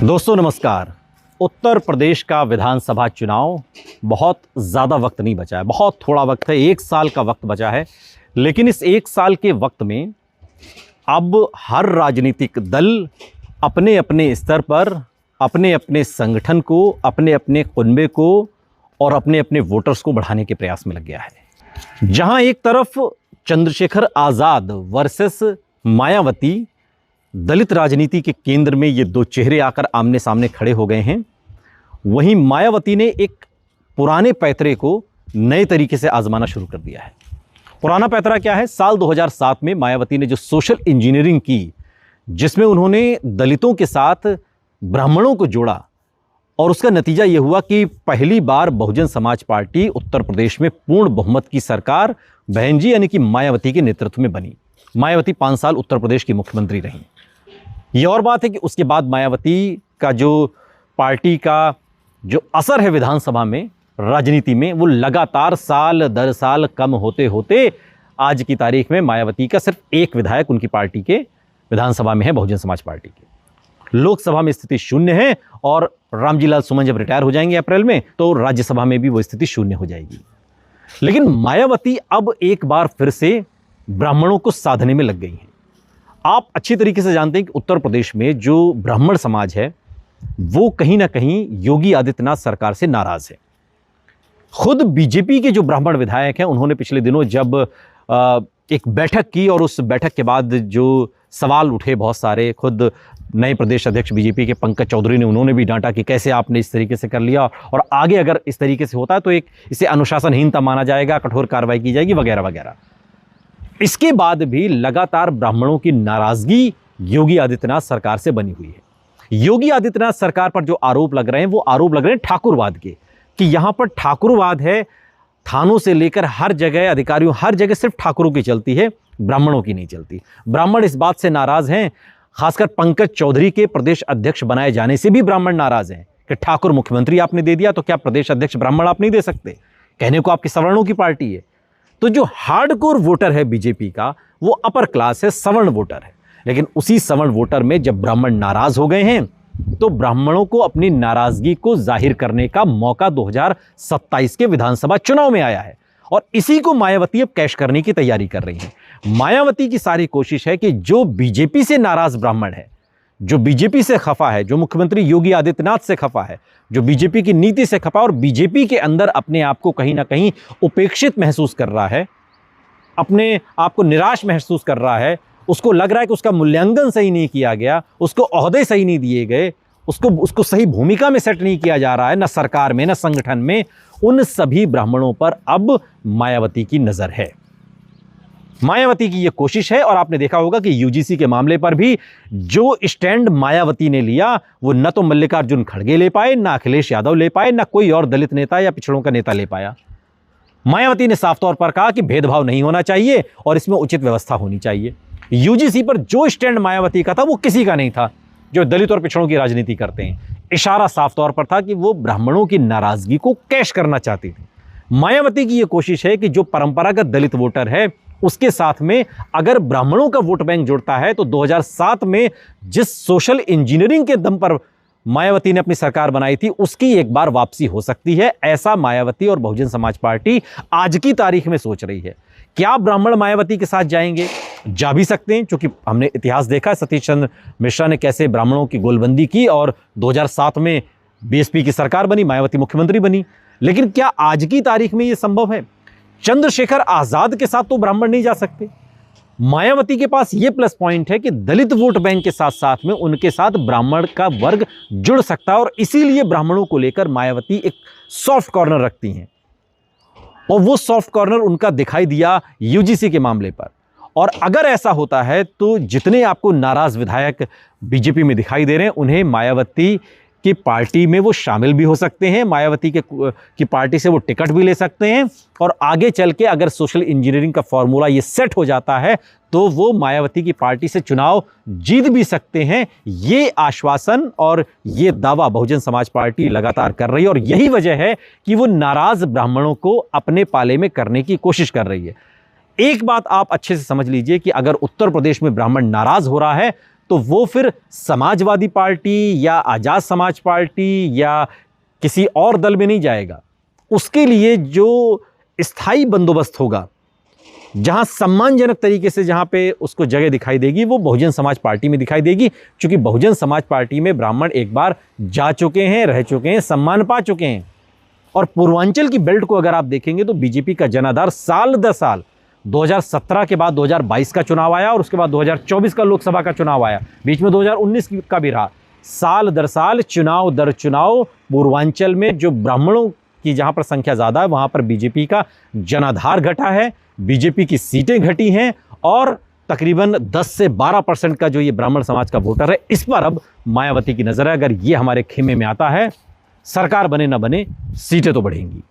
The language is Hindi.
दोस्तों नमस्कार। उत्तर प्रदेश का विधानसभा चुनाव बहुत ज़्यादा वक्त नहीं बचा है, बहुत थोड़ा वक्त है, 1 साल का वक्त बचा है। लेकिन इस 1 साल के वक्त में अब हर राजनीतिक दल अपने अपने स्तर पर अपने अपने संगठन को, अपने अपने कुनबे को और अपने अपने वोटर्स को बढ़ाने के प्रयास में लग गया है। जहां एक तरफ चंद्रशेखर आज़ाद वर्सेस मायावती, दलित राजनीति के केंद्र में ये दो चेहरे आकर आमने सामने खड़े हो गए हैं, वहीं मायावती ने एक पुराने पैतरे को नए तरीके से आजमाना शुरू कर दिया है। पुराना पैतरा क्या है? साल 2007 में मायावती ने जो सोशल इंजीनियरिंग की, जिसमें उन्होंने दलितों के साथ ब्राह्मणों को जोड़ा, और उसका नतीजा यह हुआ कि पहली बार बहुजन समाज पार्टी उत्तर प्रदेश में पूर्ण बहुमत की सरकार बहन जी यानी कि मायावती के नेतृत्व में बनी। मायावती 5 साल उत्तर प्रदेश की मुख्यमंत्री रहीं। ये और बात है कि उसके बाद मायावती का जो पार्टी का जो असर है विधानसभा में, राजनीति में, वो लगातार साल दर साल कम होते होते आज की तारीख में मायावती का सिर्फ एक विधायक उनकी पार्टी के विधानसभा में है, बहुजन समाज पार्टी के। लोकसभा में स्थिति शून्य है और रामजी लाल सुमन जब रिटायर हो जाएंगे अप्रैल में, तो राज्यसभा में भी वो स्थिति शून्य हो जाएगी। लेकिन मायावती अब एक बार फिर से ब्राह्मणों को साधने में लग गई हैं। आप अच्छी तरीके से जानते हैं कि उत्तर प्रदेश में जो ब्राह्मण समाज है वो कहीं ना कहीं योगी आदित्यनाथ सरकार से नाराज है। खुद बीजेपी के जो ब्राह्मण विधायक हैं, उन्होंने पिछले दिनों जब एक बैठक की और उस बैठक के बाद जो सवाल उठे बहुत सारे, खुद नए प्रदेश अध्यक्ष बीजेपी के पंकज चौधरी ने, उन्होंने भी डांटा कि कैसे आपने इस तरीके से कर लिया और आगे अगर इस तरीके से होता है तो इसे अनुशासनहीनता माना जाएगा, कठोर कार्रवाई की जाएगी वगैरह वगैरह। इसके बाद भी लगातार ब्राह्मणों की नाराजगी योगी आदित्यनाथ सरकार से बनी हुई है। योगी आदित्यनाथ सरकार पर जो आरोप लग रहे हैं, वो आरोप लग रहे हैं ठाकुरवाद के, कि यहां पर ठाकुरवाद है। थानों से लेकर हर जगह, अधिकारियों, हर जगह सिर्फ ठाकुरों की चलती है, ब्राह्मणों की नहीं चलती। ब्राह्मण इस बात से नाराज हैं, खासकर पंकज चौधरी के प्रदेश अध्यक्ष बनाए जाने से भी ब्राह्मण नाराज हैं कि ठाकुर मुख्यमंत्री आपने दे दिया तो क्या प्रदेश अध्यक्ष ब्राह्मण आप नहीं दे सकते? कहने को आपकी सवर्णों की पार्टी है। तो जो हार्डकोर वोटर है बीजेपी का, वो अपर क्लास है, सवर्ण वोटर है। लेकिन उसी सवर्ण वोटर में जब ब्राह्मण नाराज हो गए हैं, तो ब्राह्मणों को अपनी नाराजगी को जाहिर करने का मौका 2027 के विधानसभा चुनाव में आया है और इसी को मायावती अब कैश करने की तैयारी कर रही है। मायावती की सारी कोशिश है कि जो बीजेपी से नाराज ब्राह्मण है, जो बीजेपी से खफा है, जो मुख्यमंत्री योगी आदित्यनाथ से खफा है, जो बीजेपी की नीति से खफा और बीजेपी के अंदर अपने आप को कहीं ना कहीं उपेक्षित महसूस कर रहा है, अपने आप को निराश महसूस कर रहा है, उसको लग रहा है कि उसका मूल्यांकन सही नहीं किया गया, उसको ओहदे सही नहीं दिए गए, उसको सही भूमिका में सेट नहीं किया जा रहा है, न सरकार में न संगठन में, उन सभी ब्राह्मणों पर अब मायावती की नजर है। मायावती की यह कोशिश है और आपने देखा होगा कि यूजीसी के मामले पर भी जो स्टैंड मायावती ने लिया, वो न तो मल्लिकार्जुन खड़गे ले पाए, न अखिलेश यादव ले पाए, न कोई और दलित नेता या पिछड़ों का नेता ले पाया। मायावती ने साफ तौर पर कहा कि भेदभाव नहीं होना चाहिए और इसमें उचित व्यवस्था होनी चाहिए। यूजीसी पर जो स्टैंड मायावती का था वो किसी का नहीं था जो दलित और पिछड़ों की राजनीति करते हैं। इशारा साफ तौर पर था कि वो ब्राह्मणों की नाराजगी को कैश करना चाहती थी। मायावती की यह कोशिश है कि जो परंपरागत दलित वोटर है, उसके साथ में अगर ब्राह्मणों का वोट बैंक जुड़ता है तो 2007 में जिस सोशल इंजीनियरिंग के दम पर मायावती ने अपनी सरकार बनाई थी, उसकी एक बार वापसी हो सकती है। ऐसा मायावती और बहुजन समाज पार्टी आज की तारीख में सोच रही है। क्या ब्राह्मण मायावती के साथ जाएंगे? जा भी सकते हैं, क्योंकि हमने इतिहास देखा, सतीश चंद्र मिश्रा ने कैसे ब्राह्मणों की गोलबंदी की और 2007 में बीएसपी की सरकार बनी, मायावती मुख्यमंत्री बनी। लेकिन क्या आज की तारीख में यह संभव है? चंद्रशेखर आजाद के साथ तो ब्राह्मण नहीं जा सकते। मायावती के पास यह प्लस पॉइंट है कि दलित वोट बैंक के साथ साथ में उनके साथ ब्राह्मण का वर्ग जुड़ सकता है और इसीलिए ब्राह्मणों को लेकर मायावती एक सॉफ्ट कॉर्नर रखती हैं और वो सॉफ्ट कॉर्नर उनका दिखाई दिया यूजीसी के मामले पर। और अगर ऐसा होता है तो जितने आपको नाराज विधायक बीजेपी में दिखाई दे रहे हैं, उन्हें मायावती की पार्टी में वो शामिल भी हो सकते हैं, मायावती की पार्टी से वो टिकट भी ले सकते हैं और आगे चल के अगर सोशल इंजीनियरिंग का फॉर्मूला ये सेट हो जाता है तो वो मायावती की पार्टी से चुनाव जीत भी सकते हैं। ये आश्वासन और ये दावा बहुजन समाज पार्टी लगातार कर रही है और यही वजह है कि वो नाराज ब्राह्मणों को अपने पाले में करने की कोशिश कर रही है। एक बात आप अच्छे से समझ लीजिए कि अगर उत्तर प्रदेश में ब्राह्मण नाराज हो रहा है तो वो फिर समाजवादी पार्टी या आज़ाद समाज पार्टी या किसी और दल में नहीं जाएगा। उसके लिए जो स्थायी बंदोबस्त होगा, जहां सम्मानजनक तरीके से जहां पे उसको जगह दिखाई देगी, वो बहुजन समाज पार्टी में दिखाई देगी, क्योंकि बहुजन समाज पार्टी में ब्राह्मण एक बार जा चुके हैं, रह चुके हैं, सम्मान पा चुके हैं। और पूर्वांचल की बेल्ट को अगर आप देखेंगे तो बीजेपी का जनाधार साल दर साल 2017 के बाद 2022 का चुनाव आया और उसके बाद 2024 का लोकसभा का चुनाव आया, बीच में 2019 का भी रहा। साल दर साल, चुनाव दर चुनाव पूर्वांचल में जो ब्राह्मणों की जहां पर संख्या ज़्यादा है वहां पर बीजेपी का जनाधार घटा है, बीजेपी की सीटें घटी हैं और तकरीबन 10 से 12% का जो ये ब्राह्मण समाज का वोटर है, इस पर अब मायावती की नज़र है। अगर ये हमारे खेमे में आता है, सरकार बने ना बने, सीटें तो बढ़ेंगी।